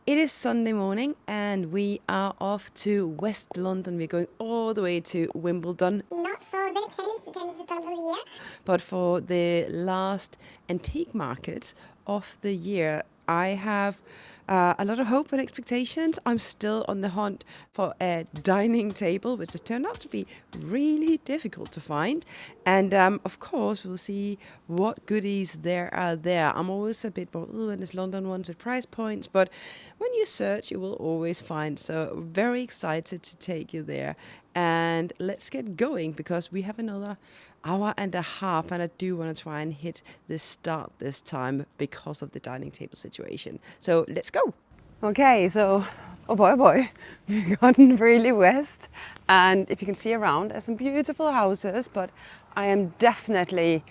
It is Sunday morning and we are off to West London. We're going all the way to Wimbledon. Not for the tennis is done over here. But for the last antique market of the year, I have a lot of hope and expectations. I'm still on the hunt for a dining table, which has turned out to be really difficult to find. And of course, we'll see what goodies there are there. I'm always a bit more, in this London ones with price points, but when you search, you will always find. So very excited to take you there. And let's get going because we have another hour and a half, and I do want to try and hit the start this time because of the dining table situation. So let's go. Okay, so oh boy, we've gotten really west, and if you can see around, there's some beautiful houses, but I am definitely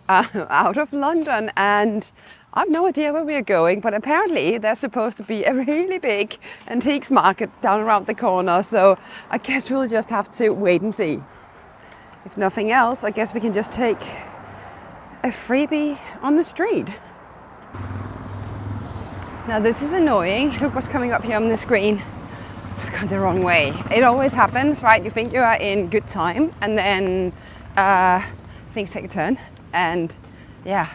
out of London and I have no idea where we are going, but apparently there's supposed to be a really big antiques market down around the corner, so I guess we'll just have to wait and see. If nothing else, I guess we can just take a freebie on the street. Now this is annoying. Look what's coming up here on the screen. I've gone the wrong way. It always happens, right? You think you are in good time and then things take a turn and yeah,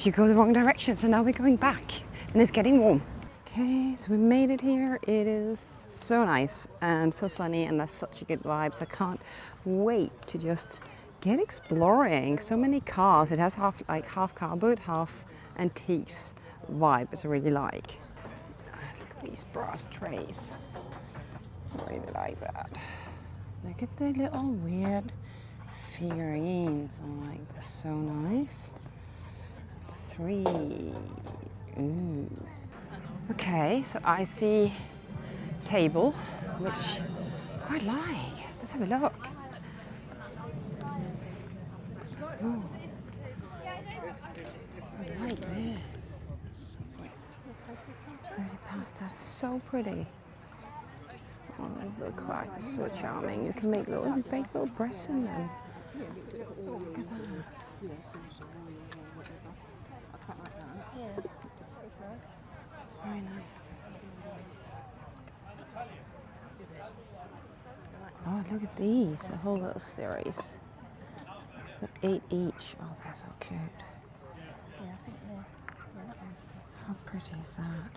you go the wrong direction. So now we're going back and it's getting warm. Okay, so we made it here. It is so nice and so sunny and that's such a good vibe. So I can't wait to just get exploring. So many cars. It has half car boot, half antiques vibe, which I really like. Look at these brass trays. I really like that. Look at the little weird figurines. I'm like, they're so nice. 3. Ooh. Okay, so I see table, which I quite like. Let's have a look. Ooh. I like this. It's so pretty. 30 pounds, that's so pretty. Oh, the crack is so charming. You can make bake little breads in them. Look at that. Very nice. Oh, look at these, a whole little series. It's like 8 each. Oh, they're so cute. How pretty is that?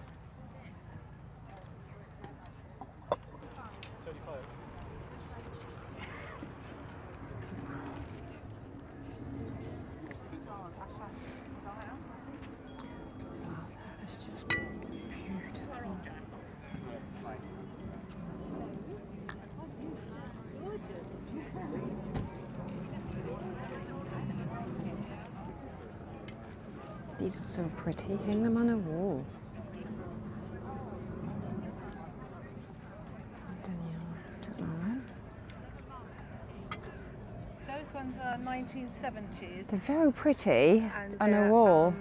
It's just beautiful. These are so pretty. Hang them on a wall. Don't know. Those ones are 1970s. They're very pretty And on a they're, wall.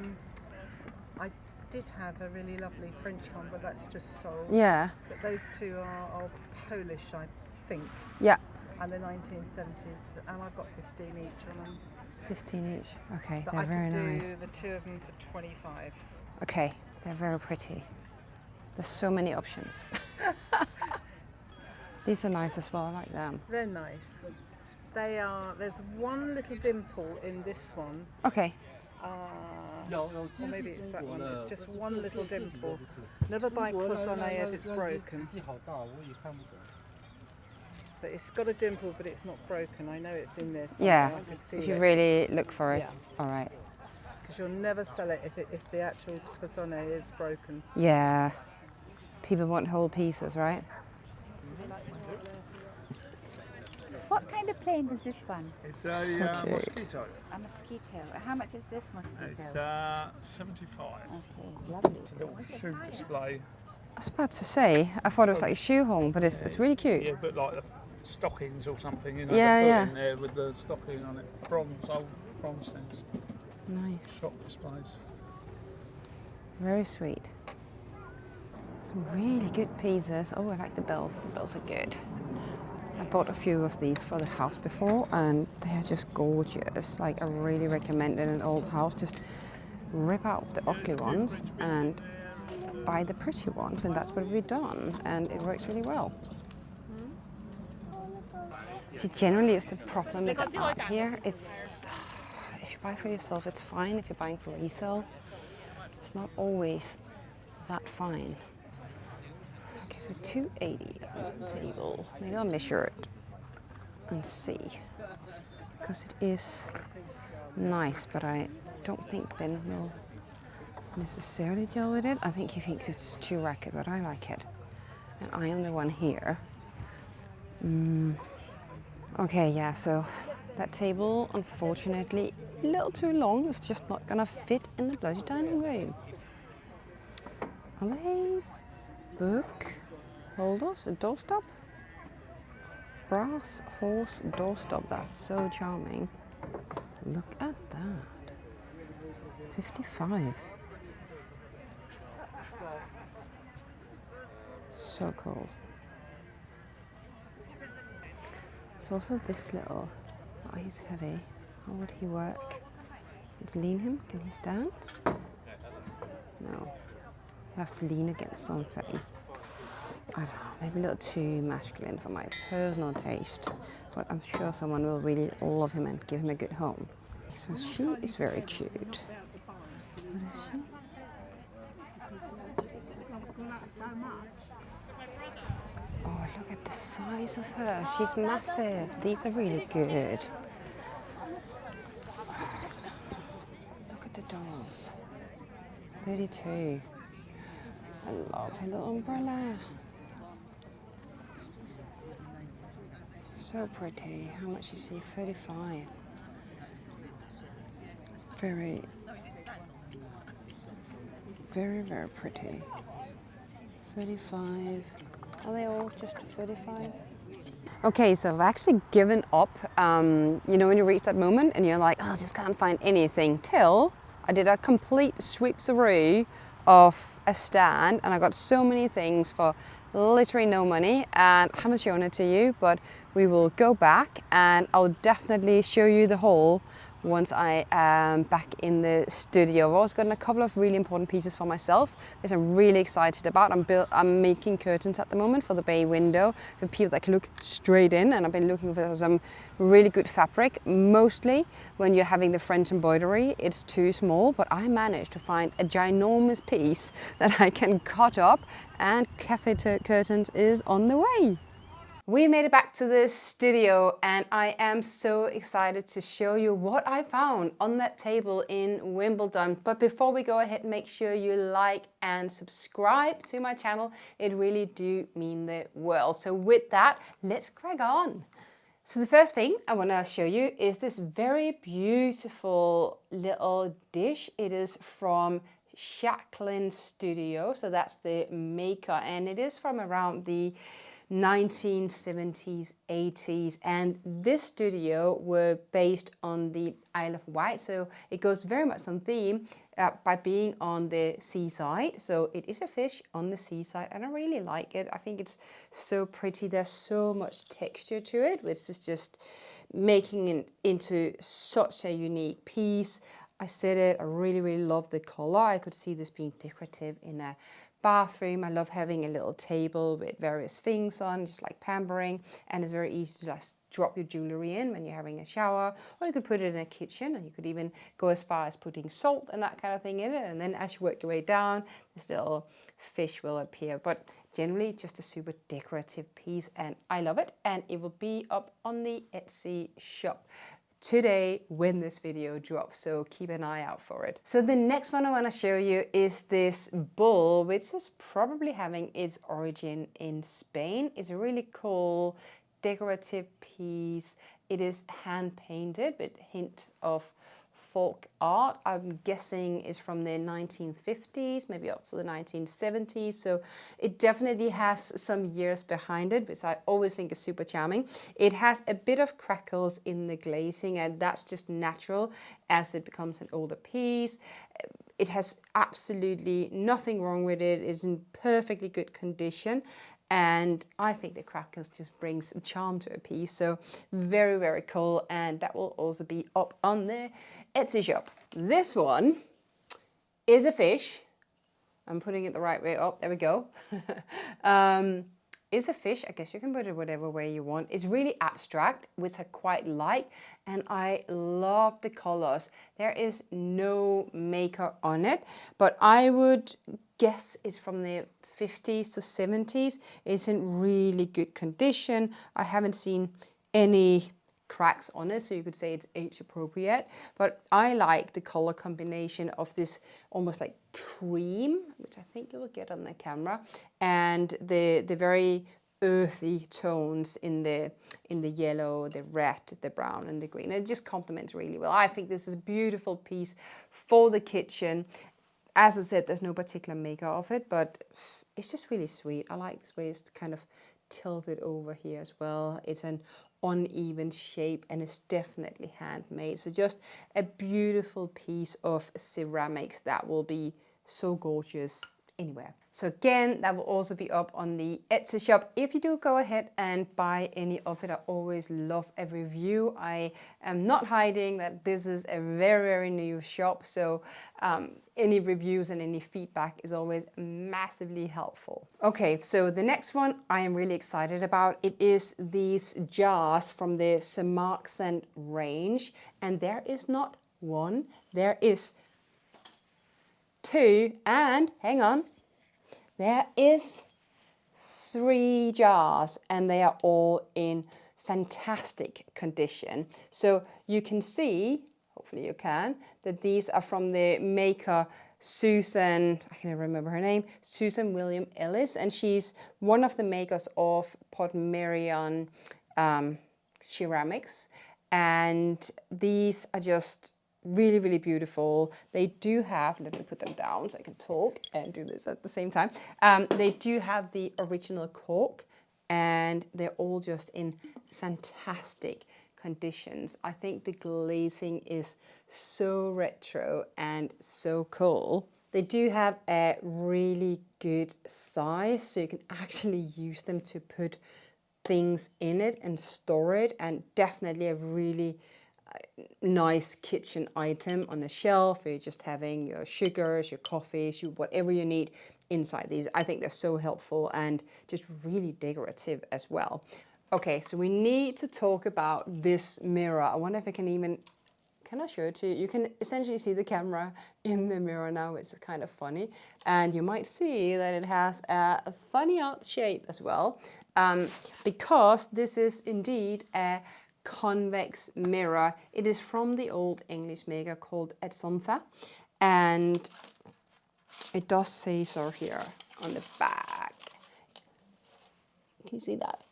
I did have a really lovely French one, but that's just sold. Yeah. But those two are Polish, I think. Yeah. And the 1970s, and I've got 15 each on them. 15 each. Okay, But they're I very could nice. do the two of them for 25. Okay, they're very pretty. There's so many options. These are nice as well, I like them. They're nice. They are. There's one little dimple in this one. Okay. Or maybe it's that one. It's just one little dimple. Never buy cloisonné if it's broken. But it's got a dimple, but it's not broken. I know it's in there somewhere. Yeah, I could feel if you it. really look for it. Yeah. All right. Because you'll never sell it if the actual cloisonné is broken. Yeah. People want whole pieces, right? What kind of plane is this one? It's a cute. mosquito. A mosquito. How much is this mosquito? It's 75. Okay, lovely. It's a little shoe display. I was about to say, I thought it was like a shoehorn, but it's really cute. Yeah, but like the stockings or something, you know, Yeah, the foot yeah. in there with the stocking on it. Old bronze things. Nice. Shop displays. Very sweet. Some really good pieces. Oh, I like the bells. The bells are good. I bought a few of these for the house before and they are just gorgeous. Like, I really recommend in an old house, just rip out the ugly ones and buy the pretty ones, and that's what we've done, and it works really well. See, generally it's the problem with the art here. It's, if you buy for yourself, it's fine. If you're buying for resale, it's not always that fine. Okay, so 280 on the table. Maybe I'll measure it and see, because it is nice, but I don't think Ben will necessarily deal with it. I think he thinks it's too ragged, but I like it, and I am the one here. Okay, yeah, so that table, unfortunately, a little too long. It's just not gonna fit in the bloody dining room. Are they book holders? A doorstop? Brass horse doorstop. That's so charming. Look at that. 55. So cool. There's also this little, oh, he's heavy. How would he work? Let's lean him. Can he stand? No. You have to lean against something. I don't know, maybe a little too masculine for my personal taste, but I'm sure someone will really love him and give him a good home. So she is very cute. What is she? Oh, look at the size of her. She's massive. These are really good. Look at the dolls. 32. I love her little umbrella. So pretty. How much is he? 35. Very, very, very pretty. 35. Are they all just 35? Okay, so I've actually given up. You know, when you reach that moment and you're like, oh, I just can't find anything, till I did a complete sweep through of a stand, and I got so many things for literally no money, and I haven't shown it to you, but we will go back and I'll definitely show you the haul once I am back in the studio. I've also gotten a couple of really important pieces for myself, which I'm really excited about. I'm making curtains at the moment for the bay window for people that can look straight in, and I've been looking for some really good fabric. Mostly when you're having the French embroidery, it's too small, but I managed to find a ginormous piece that I can cut up, and cafe curtains is on the way. We made it back to the studio, and I am so excited to show you what I found on that table in Wimbledon. But before we go ahead, make sure you like and subscribe to my channel. It really do mean the world. So with that, let's crack on. So the first thing I want to show you is this very beautiful little dish. It is from Jacqueline Studio, so that's the maker, and it is from around the 1970s, 80s, and this studio were based on the Isle of Wight, so it goes very much on theme by being on the seaside. So it is a fish on the seaside, and I really like it. I think it's so pretty. There's so much texture to it, which is just making it into such a unique piece. I said it, I really, really love the color. I could see this being decorative in a bathroom. I love having a little table with various things on, just like pampering, and it's very easy to just drop your jewelry in when you're having a shower, or you could put it in a kitchen, and you could even go as far as putting salt and that kind of thing in it, and then as you work your way down, this little fish will appear. But generally just a super decorative piece, and I love it, and it will be up on the Etsy shop today when this video drops, so keep an eye out for it. So the next one I want to show you is this bull, which is probably having its origin in Spain. It's a really cool decorative piece. It is hand painted with hint of folk art. I'm guessing is from the 1950s, maybe up to the 1970s. So it definitely has some years behind it, which I always think is super charming. It has a bit of crackles in the glazing, and that's just natural as it becomes an older piece. It has absolutely nothing wrong with it. It's in perfectly good condition. And I think the crackles just brings charm to a piece. So very, very cool. And that will also be up on the Etsy shop. This one is a fish I'm putting it the right way. Oh, there we go. It's a fish. I guess you can put it whatever way you want. It's really abstract, which I quite like. And I love the colors. There is no maker on it, but I would guess it's from the 50s to 70s. It's in really good condition. I haven't seen any cracks on it, so you could say it's age appropriate, but I like the color combination of this almost like cream, which I think you will get on the camera, and the very earthy tones in the yellow, the red, the brown, and the green. It just complements really well. I think this is a beautiful piece for the kitchen. As I said, there's no particular maker of it, but it's just really sweet. I like this way it's kind of tilted over here as well. It's an uneven shape and it's definitely handmade. So just a beautiful piece of ceramics that will be so gorgeous anywhere. So again, that will also be up on the Etsy shop. If you do go ahead and buy any of it, I always love a review. I am not hiding that this is a very, very new shop. So any reviews and any feedback is always massively helpful. Okay, so the next one I am really excited about. It is these jars from the Samarkand range. And there is not one, there is two, and hang on, there is 3 jars, and they are all in fantastic condition. So you can see, hopefully you can, that these are from the maker Susan, I can't remember her name, Susan William Ellis, and she's one of the makers of Portmeirion ceramics. And these are just really, really beautiful. They do have, let me put them down so I can talk and do this at the same time. They do have the original cork and they're all just in fantastic conditions. I think the glazing is so retro and so cool. They do have a really good size, so you can actually use them to put things in it and store it, and definitely a really nice kitchen item on the shelf. You're just having your sugars, your coffees, whatever you need inside these. I think they're so helpful and just really decorative as well. Okay, so we need to talk about this mirror. I wonder if I can I show it to you? You can essentially see the camera in the mirror now, which is kind of funny. And you might see that it has a funny out shape as well, because this is indeed a convex mirror. It is from the old English maker called Sunbury, and it does say so here on the back. Can you see that?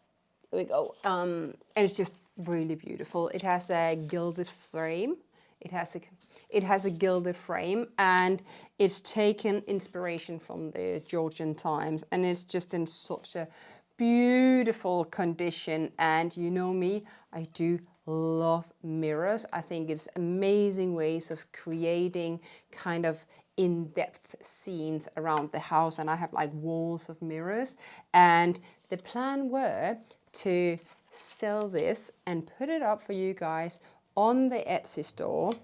There we go. And it's just really beautiful. It has a gilded frame. It has a gilded frame, and it's taken inspiration from the Georgian times, and it's just in such a beautiful condition. And you know me, I do love mirrors. I think it's amazing ways of creating kind of in-depth scenes around the house, and I have like walls of mirrors, and the plan were to sell this and put it up for you guys on the Etsy store.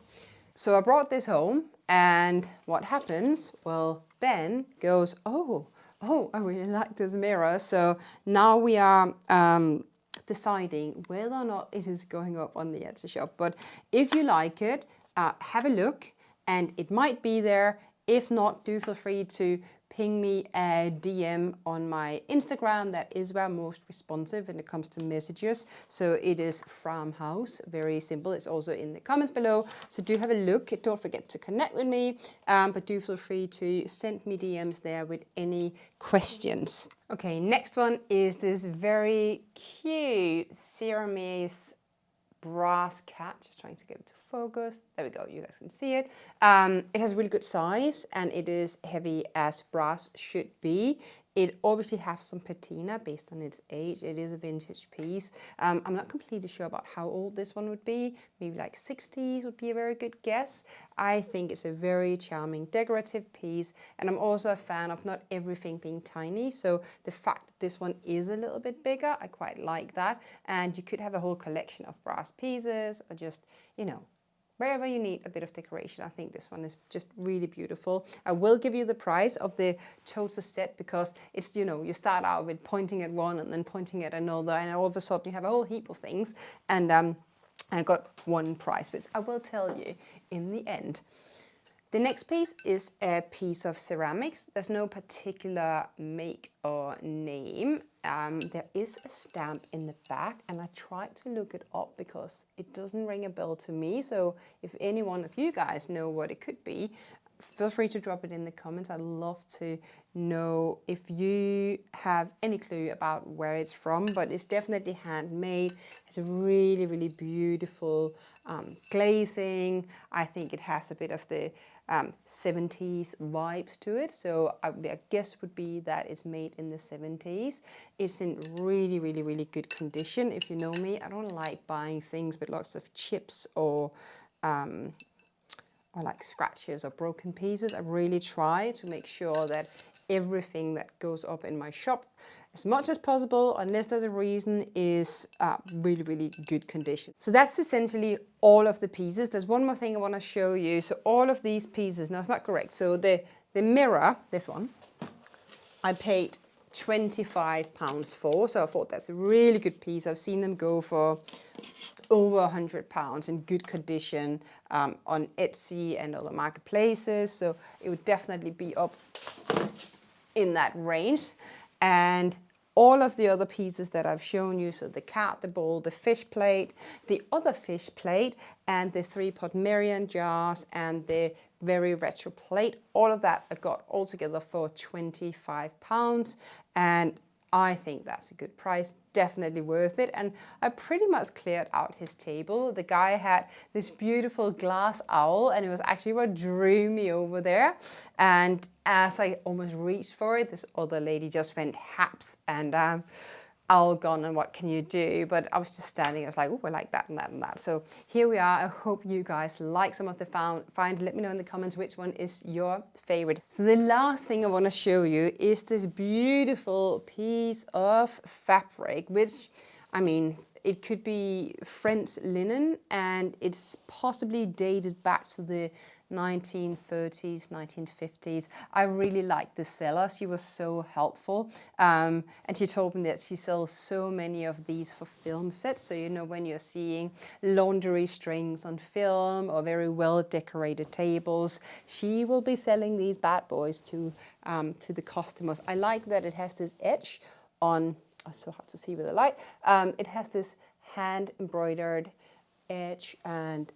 So I brought this home, and what happens? Well, Ben goes, oh, I really like this mirror. So now we are deciding whether or not it is going up on the Etsy shop. But if you like it, have a look, and it might be there. If not, do feel free to ping me a DM on my Instagram. That is where I'm most responsive when it comes to messages. So it is Frahm House, very simple. It's also in the comments below. So do have a look. Don't forget to connect with me, but do feel free to send me DMs there with any questions. Okay, next one is this very cute Siamese brass cat. Just trying to get it to focus. There we go, you guys can see it. It has really good size, and it is heavy as brass should be. It obviously has some patina based on its age. It is a vintage piece. I'm not completely sure about how old this one would be. Maybe like 60s would be a very good guess. I think it's a very charming decorative piece, and I'm also a fan of not everything being tiny. So the fact that this one is a little bit bigger, I quite like that. And you could have a whole collection of brass pieces, or just, you know, wherever you need a bit of decoration, I think this one is just really beautiful. I will give you the price of the total set because it's, you know, you start out with pointing at one and then pointing at another, and all of a sudden you have a whole heap of things. And I got one price, which I will tell you in the end. The next piece is a piece of ceramics. There's no particular make or name. There is a stamp in the back, and I tried to look it up because it doesn't ring a bell to me. So if any one of you guys know what it could be, feel free to drop it in the comments. I'd love to know if you have any clue about where it's from, but it's definitely handmade. It's a really, really beautiful glazing. I think it has a bit of the 70s vibes to it. So I guess would be that it's made in the 70s. It's in really, really, really good condition. If you know me, I don't like buying things with lots of chips or like scratches or broken pieces. I really try to make sure that everything that goes up in my shop, as much as possible, unless there's a reason, is really, really good condition. So that's essentially all of the pieces. There's one more thing I want to show you. So all of these pieces, no, it's not correct. So the mirror, this one, I paid £25 for, so I thought that's a really good piece. I've seen them go for over £100 in good condition on Etsy and other marketplaces, so it would definitely be up in that range. And all of the other pieces that I've shown you, so the cat, the bowl, the fish plate, the other fish plate, and the 3 Portmeirion jars, and the very retro plate, all of that I got all together for £25. And I think that's a good price, definitely worth it. And I pretty much cleared out his table. The guy had this beautiful glass owl, and it was actually what drew me over there. And as I almost reached for it, this other lady just went haps, and owl gone, and what can you do? But I was just standing, I was like, oh, I like that and that and that. So here we are. I hope you guys like some of the find. Let me know in the comments which one is your favorite. So the last thing I want to show you is this beautiful piece of fabric, which, I mean, it could be French linen, and it's possibly dated back to the 1930s, 1950s. I really liked the seller. She was so helpful. And she told me that she sells so many of these for film sets. So, you know, when you're seeing laundry strings on film or very well decorated tables, she will be selling these bad boys to the customers. I like that it has this edge on, it's so hard to see with the light. It has this hand embroidered edge and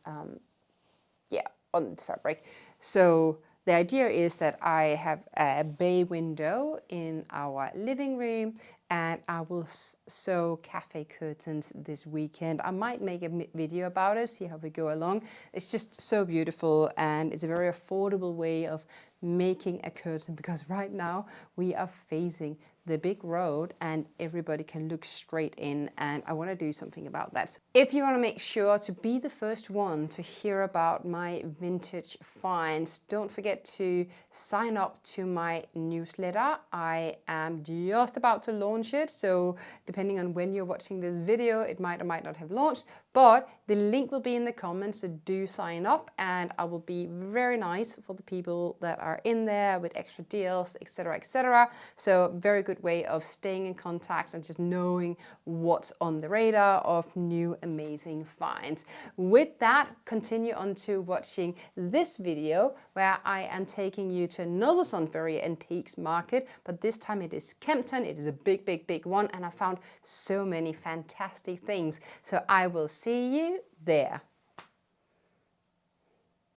yeah, on the fabric. So the idea is that I have a bay window in our living room, and I will sew cafe curtains this weekend. I might make a video about it, see how we go along. It's just so beautiful, and it's a very affordable way of making a curtain, because right now we are facing the big road and everybody can look straight in, and I want to do something about that. So if you want to make sure to be the first one to hear about my vintage finds, don't forget to sign up to my newsletter. I am just about to launch it, so depending on when you're watching this video, it might or might not have launched, but the link will be in the comments, so do sign up, and I will be very nice for the people that are in there with extra deals, etc., etc. So very good way of staying in contact and just knowing what's on the radar of new amazing finds. With that, continue on to watching this video where I am taking you to another Sunbury Antiques Market, but this time it is Kempton. It is a big, big, big one, and I found so many fantastic things. So I will see you there.